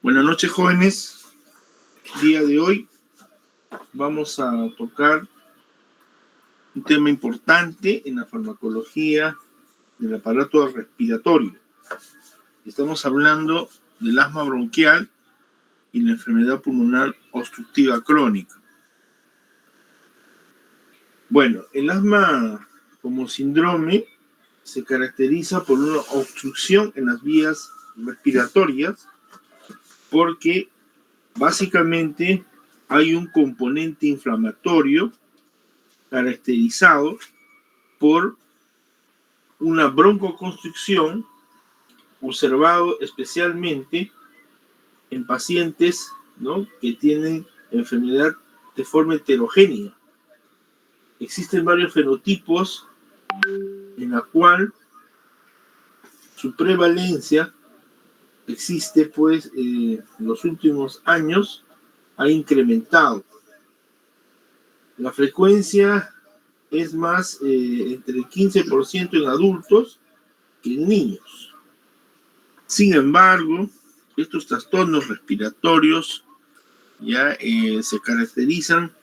Buenas noches, jóvenes. El día de hoy vamos a tocar un tema importante en la farmacología del aparato respiratorio. Estamos hablando del asma bronquial y la enfermedad pulmonar obstructiva crónica. Bueno, el asma como síndrome se caracteriza por una obstrucción en las vías respiratorias porque básicamente hay un componente inflamatorio caracterizado por una broncoconstricción observado especialmente en pacientes, ¿no?, que tienen enfermedad de forma heterogénea. Existen varios fenotipos en la cual su prevalencia existe, pues, en los últimos años ha incrementado. La frecuencia es más entre el 15% en adultos que en niños. Sin embargo, estos trastornos respiratorios ya se caracterizan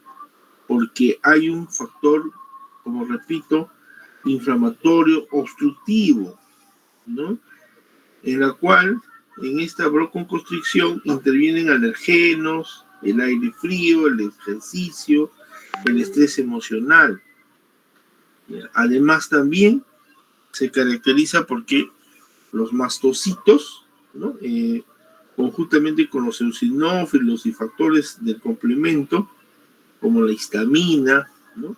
porque hay un factor, como repito, inflamatorio obstructivo, ¿no?, en la cual en esta broncoconstricción intervienen alergenos, el aire frío, el ejercicio, el estrés emocional. Además también se caracteriza porque los mastocitos, ¿no?, conjuntamente con los eosinófilos y factores del complemento, como la histamina, ¿no?,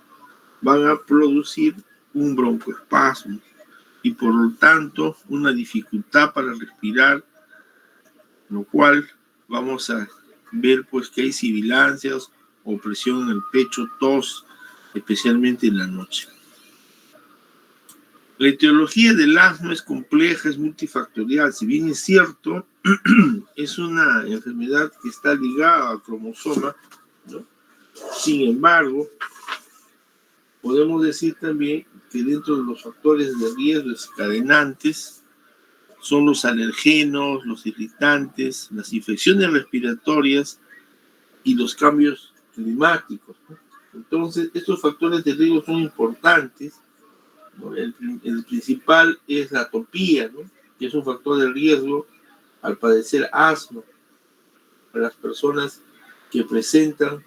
van a producir un broncoespasmo y por lo tanto una dificultad para respirar, lo cual vamos a ver, pues, que hay sibilancias, opresión en el pecho, tos, especialmente en la noche. La etiología del asma es compleja, es multifactorial. Si bien es cierto, es una enfermedad que está ligada al cromosoma, ¿no? Sin embargo, podemos decir también que dentro de los factores de riesgo desencadenantes son los alergenos, los irritantes, las infecciones respiratorias y los cambios climáticos, ¿no? Entonces, estos factores de riesgo son importantes, ¿no? El principal es la atopía, ¿no?, que es un factor de riesgo al padecer asma para las personas que presentan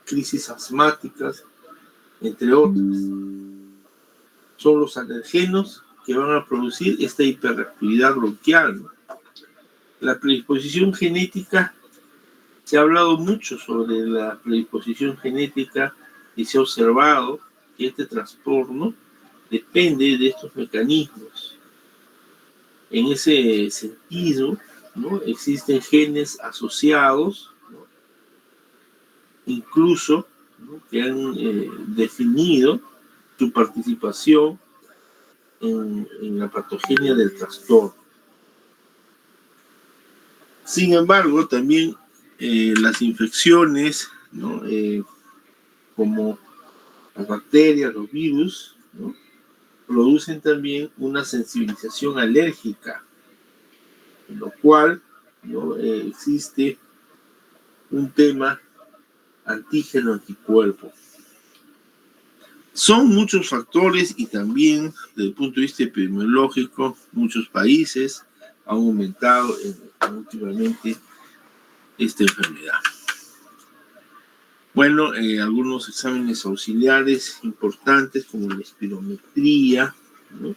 crisis asmáticas, entre otras. Son los alergenos que van a producir esta hiperreactividad bronquial, ¿no? La predisposición genética, se ha hablado mucho sobre la predisposición genética y se ha observado que este trastorno depende de estos mecanismos. En ese sentido, ¿no?, existen genes asociados, ¿no?, incluso, ¿no?, que han definido su participación en la patogenia del trastorno. Sin embargo, también las infecciones, ¿no?, como las bacterias, los virus, ¿no?, producen también una sensibilización alérgica, en lo cual, ¿no?, existe un tema antígeno-anticuerpo. Son muchos factores y también desde el punto de vista epidemiológico, muchos países han aumentado últimamente esta enfermedad. Bueno, algunos exámenes auxiliares importantes como la espirometría, ¿no?,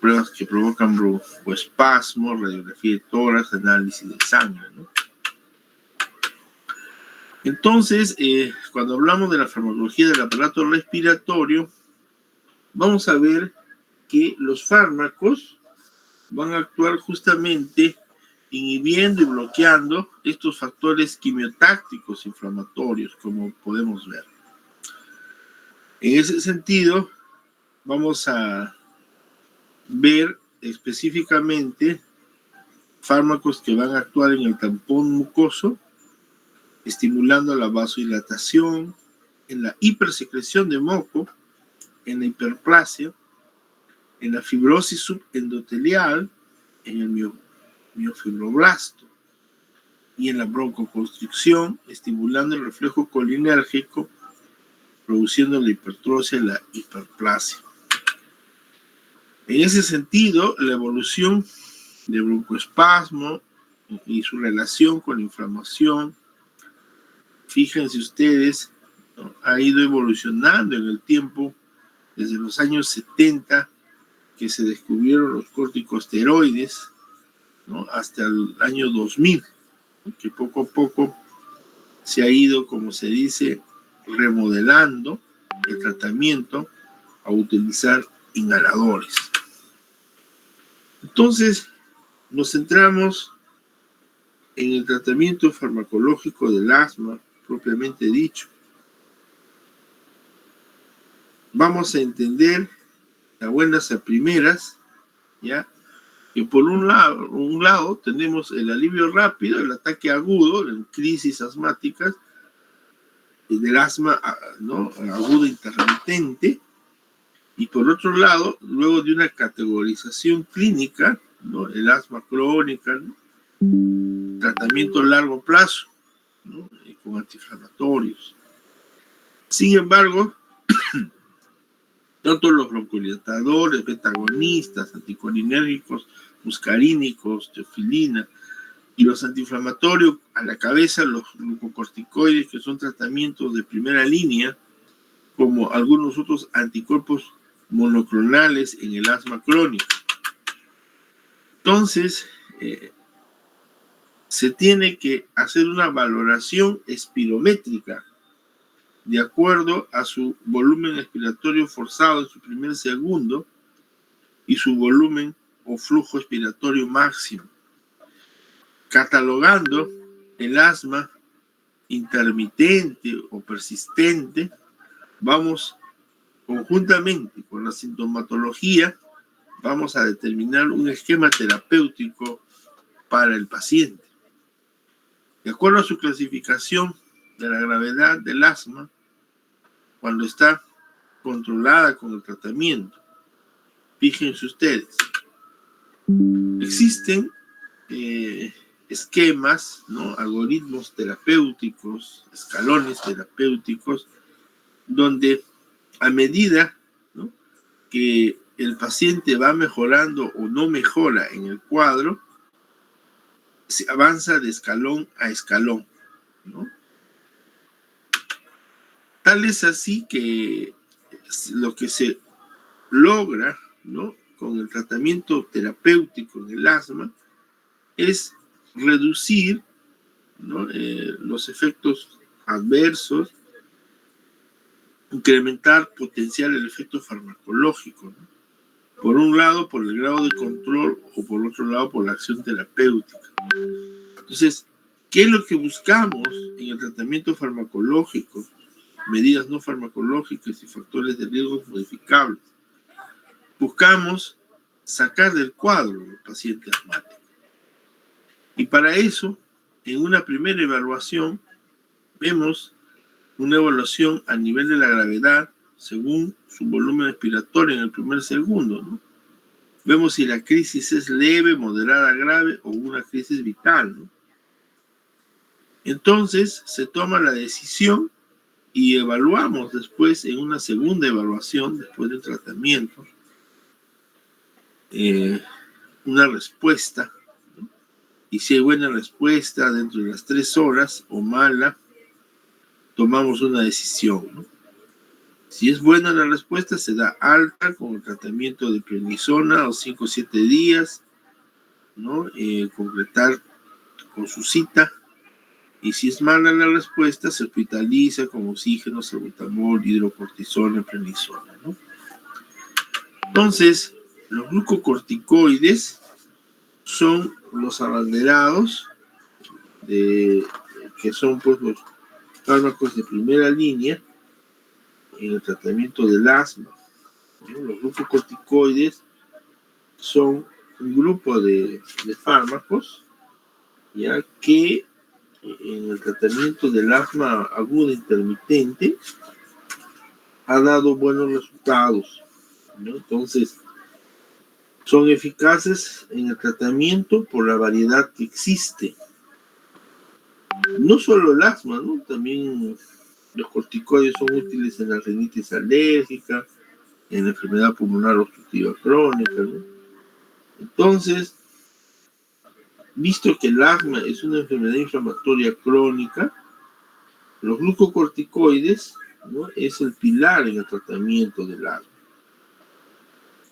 pruebas que provocan broncoespasmo, radiografía de tórax, análisis de sangre, ¿no? Entonces, cuando hablamos de la farmacología del aparato respiratorio, vamos a ver que los fármacos van a actuar justamente inhibiendo y bloqueando estos factores quimiotácticos inflamatorios, como podemos ver. En ese sentido, vamos a ver específicamente fármacos que van a actuar en el tampón mucoso, estimulando la vasodilatación, en la hipersecreción de moco, en la hiperplasia, en la fibrosis subendotelial, en el miofibroblasto, y en la broncoconstricción, estimulando el reflejo colinérgico, produciendo la hipertrofia y la hiperplasia. En ese sentido, la evolución de broncoespasmo y su relación con la inflamación, fíjense ustedes, ¿no?, ha ido evolucionando en el tiempo desde los años 70, que se descubrieron los corticosteroides, ¿no?, hasta el año 2000, que poco a poco se ha ido, como se dice, remodelando el tratamiento a utilizar inhaladores. Entonces, nos centramos en el tratamiento farmacológico del asma, propiamente dicho. Vamos a entender a buenas a primeras, ¿ya?, que por un lado tenemos el alivio rápido, el ataque agudo, en crisis asmáticas, del asma, ¿no?, agudo intermitente, y por otro lado, luego de una categorización clínica, ¿no?, el asma crónica, ¿no?, tratamiento a largo plazo, ¿no?, con antiinflamatorios. Sin embargo, tanto los broncodilatadores, beta-agonistas, anticolinérgicos, muscarínicos, teofilina, y los antiinflamatorios a la cabeza, los glucocorticoides, que son tratamientos de primera línea, como algunos otros anticuerpos monoclonales en el asma crónica. Entonces, se tiene que hacer una valoración espirométrica de acuerdo a su volumen expiratorio forzado en su primer segundo y su volumen o flujo expiratorio máximo, catalogando el asma intermitente o persistente. Vamos conjuntamente con la sintomatología, vamos a determinar un esquema terapéutico para el paciente. De acuerdo a su clasificación de la gravedad del asma, cuando está controlada con el tratamiento, fíjense ustedes, existen esquemas, ¿no?, algoritmos terapéuticos, escalones terapéuticos, donde a medida, ¿no?, que el paciente va mejorando o no mejora en el cuadro, se avanza de escalón a escalón, ¿no? Tal es así que lo que se logra, ¿no?, con el tratamiento terapéutico en el asma es reducir, ¿no?, los efectos adversos, incrementar potencial el efecto farmacológico, ¿no?, por un lado por el grado de control o por otro lado por la acción terapéutica. Entonces, ¿qué es lo que buscamos en el tratamiento farmacológico? Medidas no farmacológicas y factores de riesgo modificables. Buscamos sacar del cuadro al paciente asmático. Y para eso, en una primera evaluación, vemos una evaluación a nivel de la gravedad según su volumen expiratorio en el primer segundo, ¿no? Vemos si la crisis es leve, moderada, grave o una crisis vital, ¿no? Entonces, se toma la decisión y evaluamos después en una segunda evaluación, después del tratamiento, una respuesta, ¿no? Y si hay buena respuesta dentro de las 3 horas o mala, tomamos una decisión, ¿no? Si es buena la respuesta, se da alta con el tratamiento de prednisona o 5 o 7 días, ¿no? Completar con su cita. Y si es mala la respuesta, se hospitaliza con oxígeno, salbutamol, hidrocortisona, prednisona, ¿no? Entonces, los glucocorticoides son los abanderados, que son pues los fármacos de primera línea en el tratamiento del asma, ¿no? Los glucocorticoides son un grupo de fármacos, ya que en el tratamiento del asma aguda intermitente ha dado buenos resultados, ¿no? Entonces, Son eficaces en el tratamiento por la variedad que existe. No solo el asma, ¿no? También los corticoides son útiles en la rinitis alérgica, en la enfermedad pulmonar obstructiva crónica, ¿no? Entonces, visto que el asma es una enfermedad inflamatoria crónica, los glucocorticoides, ¿no?, es el pilar en el tratamiento del asma.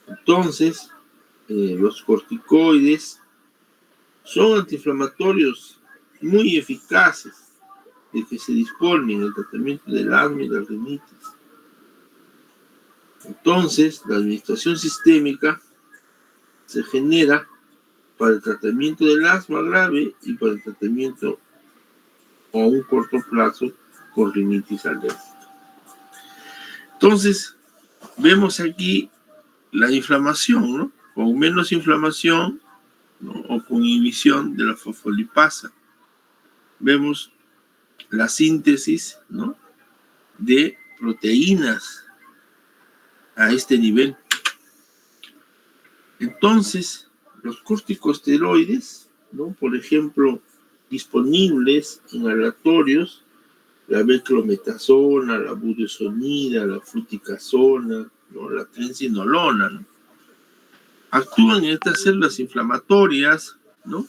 Entonces, los corticoides son antiinflamatorios muy eficaces de que se disponen en el tratamiento del asma y la rinitis. Entonces, la administración sistémica se genera para el tratamiento del asma grave y para el tratamiento a un corto plazo con rinitis alérgica. Entonces, vemos aquí la inflamación, ¿no? Con menos inflamación, ¿no?, o con inhibición de la fosfolipasa. Vemos la síntesis, ¿no?, de proteínas a este nivel. Entonces, los corticosteroides, ¿no?, por ejemplo, disponibles inhalatorios, la beclometasona, la budesonida, la fluticasona, ¿no?, la triamcinolona, ¿no?, actúan en estas células inflamatorias, ¿no?,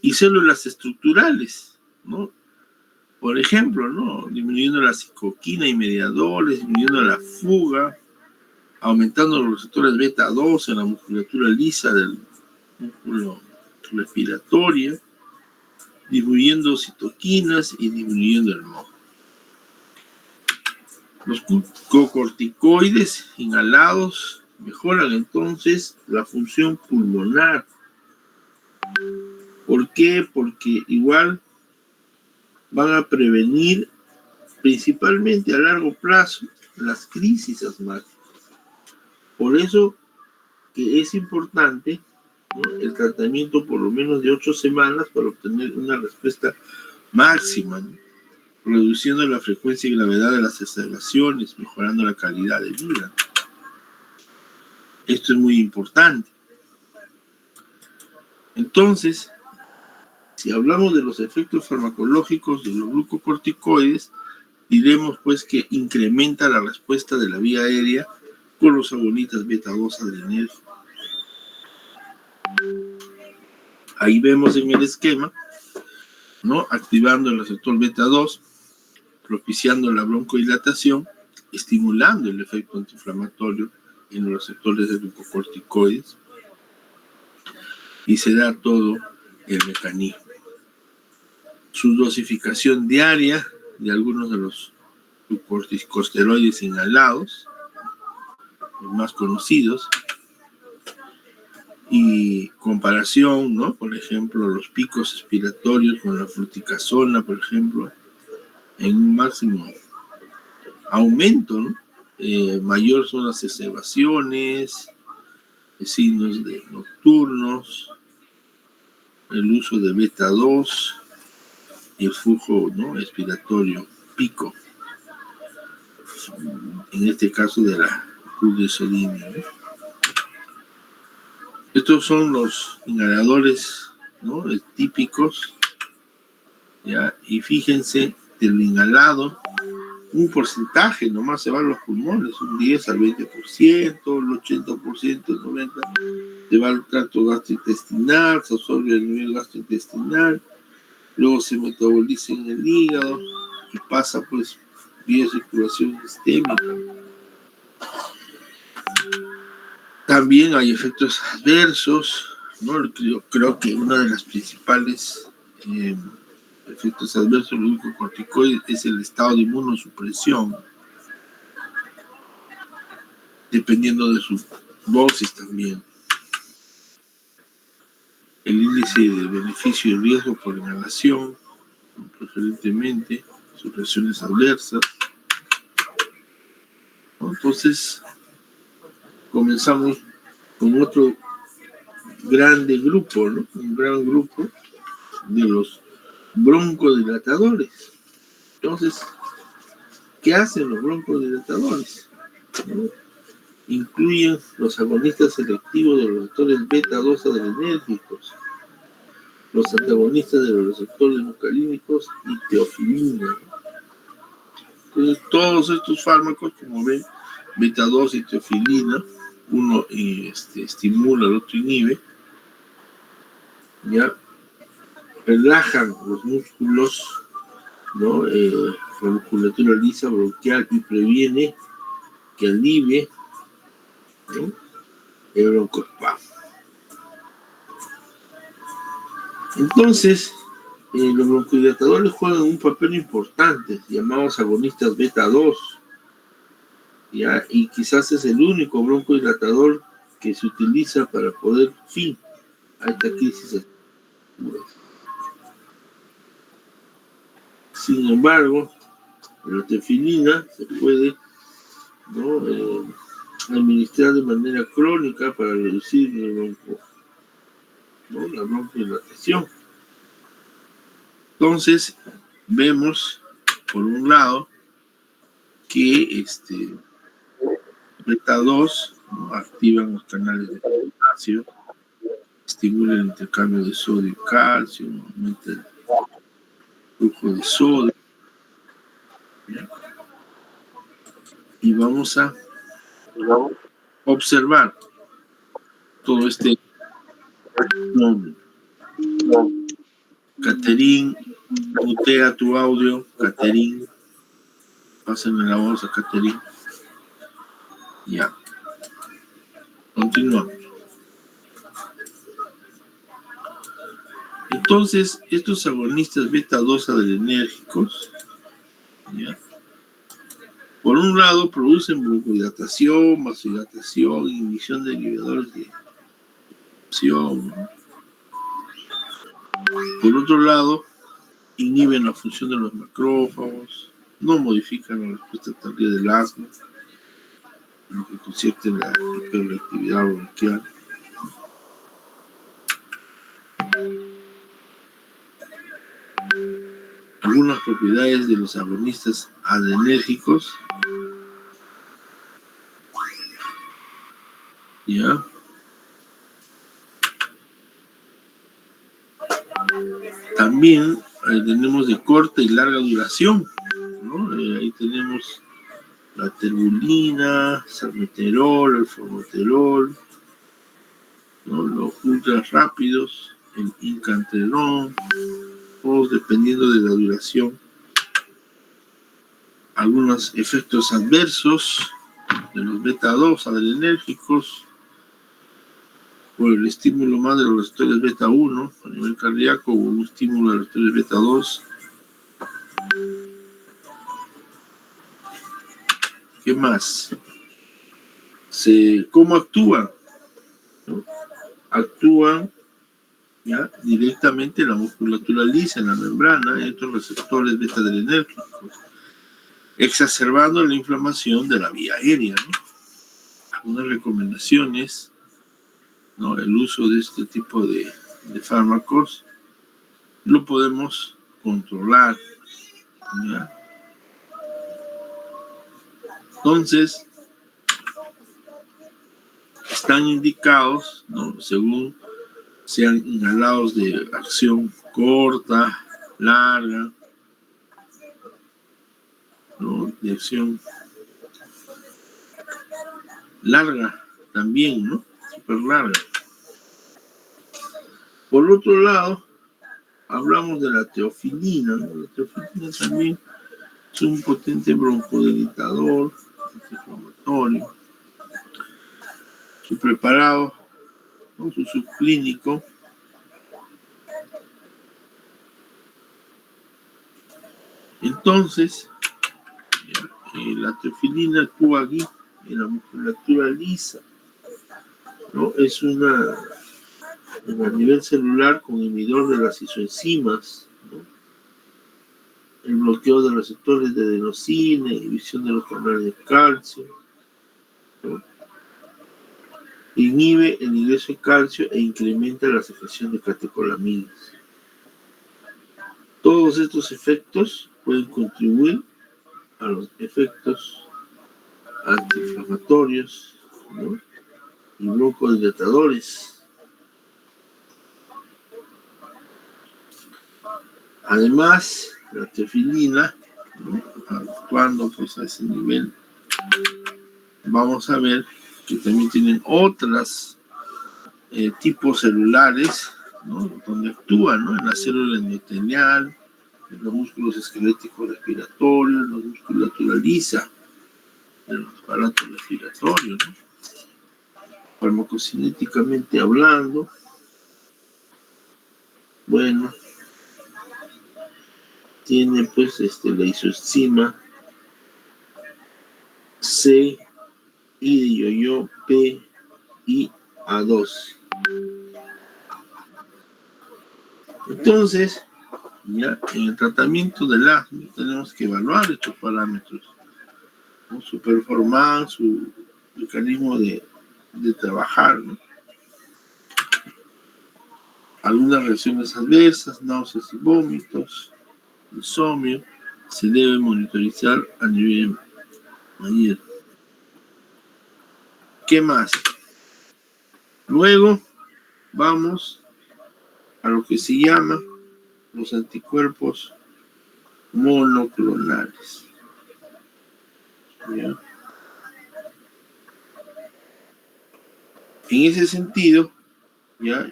y células estructurales, ¿no? Por ejemplo, ¿no?, disminuyendo la citoquina y mediadores, disminuyendo la fuga, aumentando los receptores beta 2 en la musculatura lisa del músculo respiratorio, disminuyendo citoquinas y disminuyendo el moco. Los glucocorticoides inhalados mejoran entonces la función pulmonar. ¿Por qué? Porque igual van a prevenir principalmente a largo plazo las crisis asmáticas. Por eso que es importante, ¿no?, el tratamiento por lo menos de 8 semanas para obtener una respuesta máxima, ¿no?, reduciendo la frecuencia y gravedad de las exacerbaciones, mejorando la calidad de vida. Esto es muy importante. Entonces, si hablamos de los efectos farmacológicos de los glucocorticoides, diremos pues que incrementa la respuesta de la vía aérea con los agonitas beta 2 adrenérgicos. Ahí vemos en el esquema, ¿no?, activando el receptor beta 2, propiciando la broncodilatación, estimulando el efecto antiinflamatorio en los receptores de glucocorticoides, y se da todo el mecanismo. Su dosificación diaria de algunos de los corticosteroides inhalados, los más conocidos, y comparación, ¿no?, por ejemplo, los picos expiratorios con la fluticasona, por ejemplo, en un máximo aumento, ¿no?, mayor son las exacerbaciones, signos de nocturnos, el uso de beta 2 y el flujo, ¿no?, expiratorio pico, en este caso de la budesonida, ¿no? Estos son los inhaladores, ¿no?, típicos, ¿ya? Y fíjense, del inhalado, un porcentaje nomás se va a los pulmones, un 10 al 20%, el 80%, el 90% se va al tracto gastrointestinal, se absorbe a nivel gastrointestinal, luego se metaboliza en el hígado y pasa pues vía circulación sistémica. También hay efectos adversos, ¿no? Creo que una de las principales efectos adversos del glucocorticoide es el estado de inmunosupresión, dependiendo de su dosis también. El índice de beneficio y riesgo por inhalación, preferentemente, sus reacciones adversas, ¿no? Entonces, comenzamos con otro grande grupo, ¿no? Un gran grupo de los broncodilatadores. Entonces, ¿qué hacen los broncodilatadores? ¿No? incluyen los agonistas selectivos de los receptores beta-2 adrenérgicos, los antagonistas de los receptores muscarínicos y teofilina. Entonces, todos estos fármacos, como ven, beta-2 y teofilina, uno estimula, el otro inhibe, ya relajan los músculos, ¿no? La musculatura lisa bronquial y previene que alivie, ¿no?, el broncoespasmo. Entonces, los broncodilatadores juegan un papel importante, llamados agonistas beta-2, ¿ya? Y quizás es el único broncodilatador que se utiliza para poner fin a esta crisis. Sin embargo, la teofilina se puede, ¿no?, administrar de manera crónica para reducir la broncodilatación. Entonces, vemos, por un lado, que beta-2, ¿no?, activan los canales de potasio, estimulan el intercambio de sodio y calcio, aumenta el flujo de sodio. ¿Ya? Y vamos a observar todo este nombre. Caterín, mutea tu audio. Caterín, pásenme la voz a Caterín. Ya. Continuamos. Entonces, estos agonistas beta-2 adrenérgicos, ¿ya?, por un lado producen broncodilatación, vasodilatación, inhibición de inhibidores de acción, ¿no? Por otro lado, inhiben la función de los macrófagos, no modifican la respuesta tardía del asma, lo que concierne la hiperactividad bronquial. Algunas propiedades de los agonistas adrenérgicos, ¿ya? También tenemos de corta y larga duración, ¿no? Ahí tenemos la terbulina, salmeterol, el formoterol, ¿no?, los ultra rápidos, el incanterón, todos dependiendo de la duración. Algunos efectos adversos de los beta-2 adrenérgicos por el estímulo más de los receptores beta-1 a nivel cardíaco o un estímulo de los receptores beta-2. ¿Qué más? ¿Cómo actúan? ¿No? Actúan, ¿ya?, directamente en la musculatura lisa, en la membrana, en estos receptores beta-adrenérgicos, exacerbando la inflamación de la vía aérea, ¿no? Algunas recomendaciones, ¿no?, el uso de este tipo de fármacos lo podemos controlar, ¿ya? Entonces, están indicados, ¿no?, según sean inhalados de acción corta, larga, ¿no?, de acción larga también, ¿no?, súper larga. Por otro lado, hablamos de la teofilina, ¿no? La teofilina también es un potente broncodilatador, antiinflamatorio. Su preparado, ¿no?, su subclínico, entonces, la teofilina actúa aquí en la musculatura lisa, ¿no? Es a nivel celular con inhibidor de las isoenzimas, ¿no?, el bloqueo de los receptores de adenosina, inhibición de los canales de calcio, ¿no?, inhibe el ingreso de calcio e incrementa la secreción de catecolaminas. Todos estos efectos pueden contribuir a los efectos antiinflamatorios ¿no? Y broncodilatadores. Además, la teofilina, ¿no? Actuando pues a ese nivel, vamos a ver que también tienen otras tipos celulares, ¿no? Donde actúan, ¿no? En la célula endotelial, en los músculos esqueléticos respiratorios, en los musculatura lisa, en los aparatos respiratorios, ¿no? Farmacocinéticamente hablando, bueno, tiene pues la isoestima C, I de yo-yo, P, I, A2. Entonces, ya en el tratamiento del asma tenemos que evaluar estos parámetros, ¿no? Su performance, su mecanismo de trabajar, ¿no? Algunas reacciones adversas, náuseas y vómitos, insomnio, se debe monitorizar a nivel mayor. ¿Qué más? Luego vamos a lo que se llama los anticuerpos monoclonales. ¿Ya? En ese sentido, ya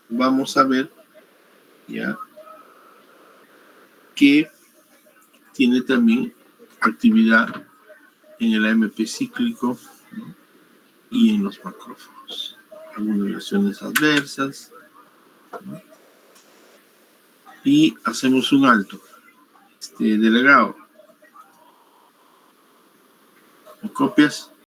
vamos a ver ya que tiene también actividad en el AMP cíclico, ¿no? Y en los macrófagos. Algunas reacciones adversas, ¿no? Y hacemos un alto. Delegado, ¿me copias?